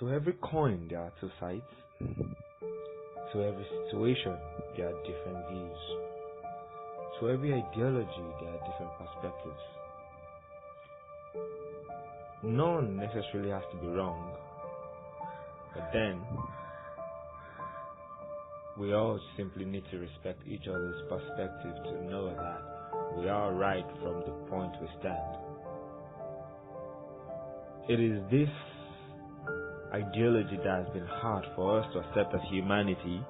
To every coin, there are two sides. To every situation, there are different views. To every ideology, there are different perspectives. None necessarily has to be wrong, but then we all simply need to respect each other's perspective to know that we are right from the point we stand. It is this ideology that has been hard for us to accept as humanity,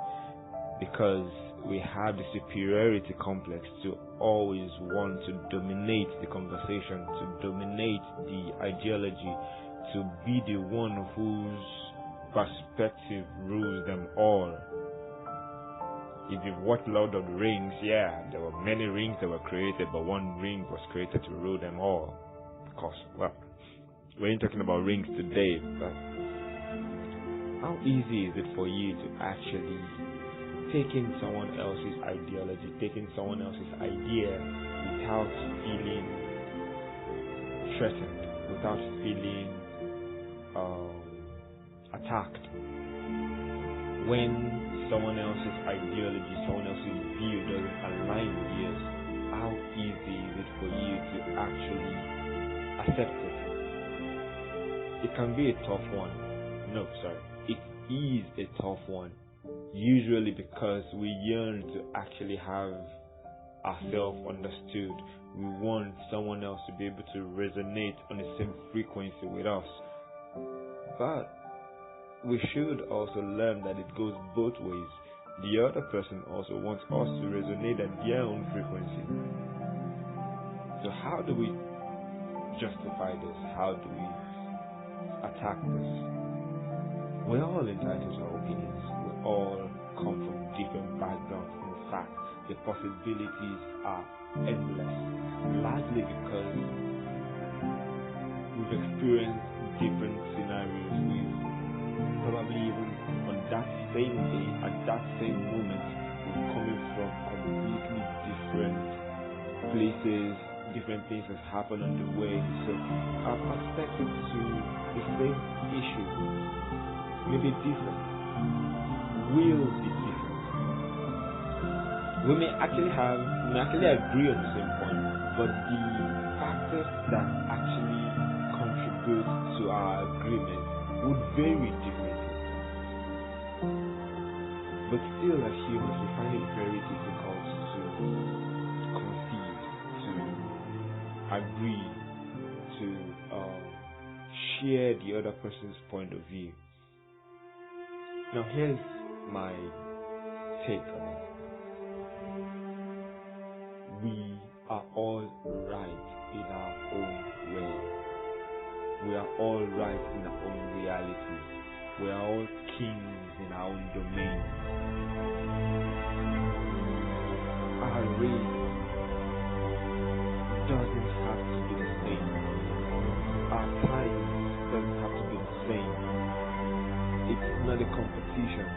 because we have the superiority complex to always want to dominate the conversation, to dominate the ideology, to be the one whose perspective rules them all. If you've watched Lord of the Rings, there were many rings that were created, but one ring was created to rule them all. Of course, we ain't talking about rings today, but how easy is it for you to actually take in someone else's ideology, take in someone else's idea without feeling threatened, without feeling attacked? When someone else's ideology, someone else's view doesn't align with yours, how easy is it for you to actually accept it? It can be a tough one. It is a tough one. Usually because we yearn to actually have ourselves understood. We want someone else to be able to resonate on the same frequency with us. But we should also learn that it goes both ways. The other person also wants us to resonate at their own frequency. So how do we justify this? How do we attack this? We're all entitled to our opinions. We all come from different backgrounds. In fact, the possibilities are endless, largely because we've experienced different scenarios. We've probably even on that same day, at that same moment, we're coming from completely different places, different things that happen on the way. So our perspective to the same issue may be different, will be different. We may actually agree on the same point, but the factors that actually contribute to our agreement would vary differently. But still, as humans, we find it very difficult to concede, to agree, to share the other person's point of view. Now, here's my take on it. We are all right in our own way. We are all right in our own reality. We are all kings in our own domain. Our race doesn't have to be the same. Our time doesn't have to be the same. It's not a competition.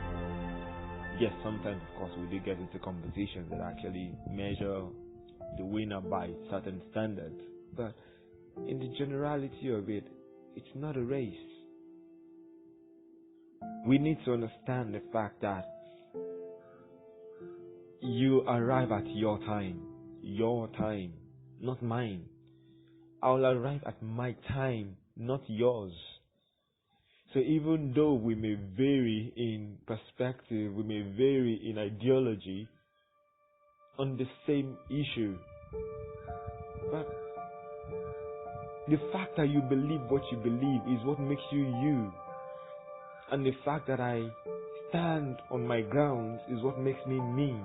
Yes, sometimes, of course, we do get into competitions that actually measure the winner by certain standards. But in the generality of it, it's not a race. We need to understand the fact that you arrive at your time, not mine. I'll arrive at my time, not yours. So even though we may vary in perspective, we may vary in ideology on the same issue, but the fact that you believe what you believe is what makes you you. And the fact that I stand on my grounds is what makes me me.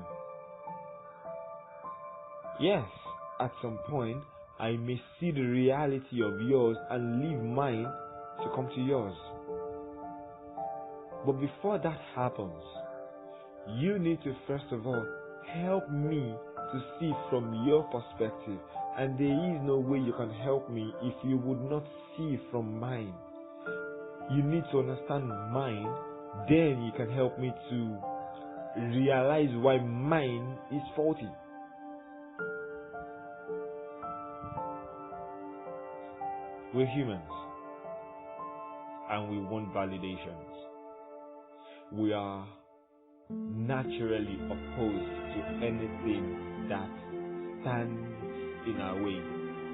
Yes, at some point, I may see the reality of yours and leave mine to come to yours. But before that happens, you need to first of all help me to see from your perspective. And there is no way you can help me if you would not see from mine. You need to understand mine, then you can help me to realize why mine is faulty. We're humans. and we want validations. We are naturally opposed to anything that stands in our way.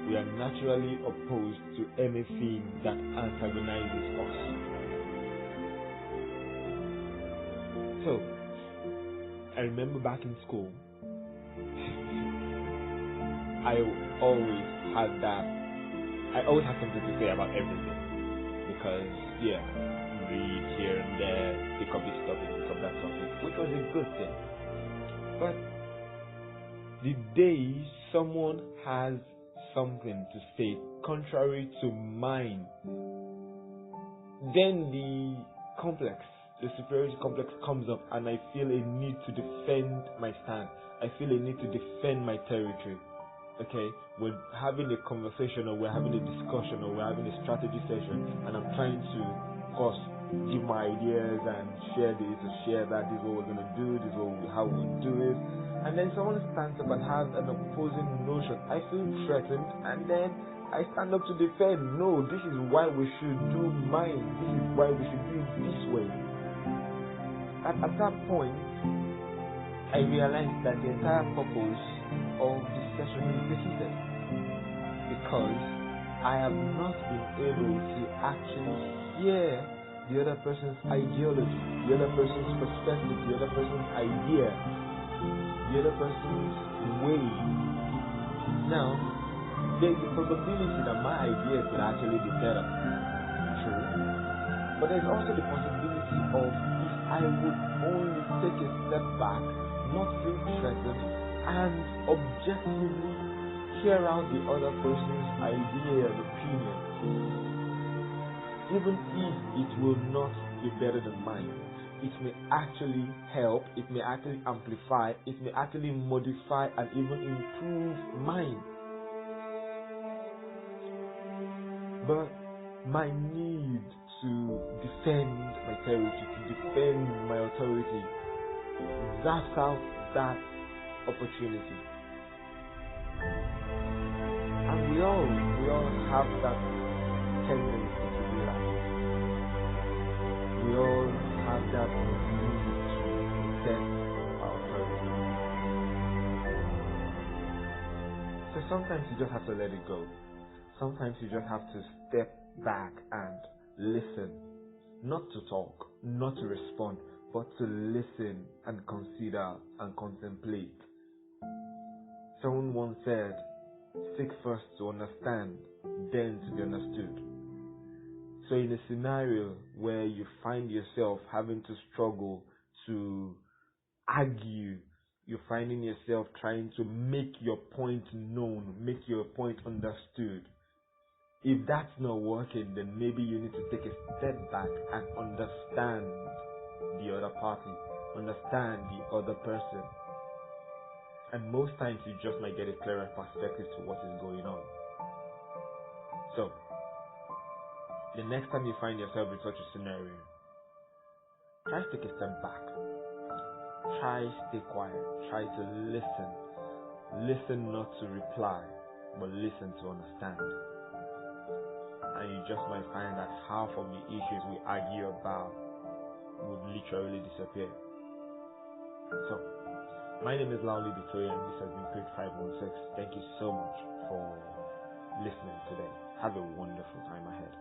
We are naturally opposed to anything that antagonizes us. So, I remember back in school, I always had something to say about everything. Because, read here and there, pick up this topic, pick up that topic, which was a good thing. But the day someone has something to say contrary to mine, then the superiority complex comes up, and I feel a need to defend my stand. I feel a need to defend my territory. Okay, we're having a conversation, or we're having a discussion, or we're having a strategy session, and I'm trying to, of course, give my ideas and share this or share that. This is what we're going to do, this is how we'll do it. And then someone stands up and has an opposing notion. I feel threatened, and then I stand up to defend. No, this is why we should do mine. This is why we should do it this way. And at that point, I realized that the entire purpose of this session is defeated, because I have not been able to actually hear the other person's ideology, the other person's perspective, the other person's idea, the other person's way. Now, there's the possibility that my idea could actually be better, true, but there's also the possibility of, if I would only take a step back, not feel threatened, and objectively hear out the other person's idea and opinion, even if it will not be better than mine, it may actually help, it may actually amplify, it may actually modify and even improve mine. But my need to defend my territory, to defend my authority, zaps out that opportunity. And we all have that tendency to do that. We all have that need to protect our authority. So sometimes you just have to let it go. Sometimes you just have to step back and listen. Not to talk, not to respond, but to listen and consider and contemplate. Someone once said, seek first to understand, then to be understood. So in a scenario where you find yourself having to struggle to argue, you're finding yourself trying to make your point known, make your point understood. If that's not working, then maybe you need to take a step back and understand the other party, understand the other person. And most times you just might get a clearer perspective to what is going on. So, the next time you find yourself in such a scenario, try to take a step back. Try to stay quiet. Try to listen. Listen not to reply, but listen to understand. And you just might find that half of the issues we argue about would literally disappear. So, my name is Lauli Victoria, and this has been Quick 516. Thank you so much for listening today. Have a wonderful time ahead.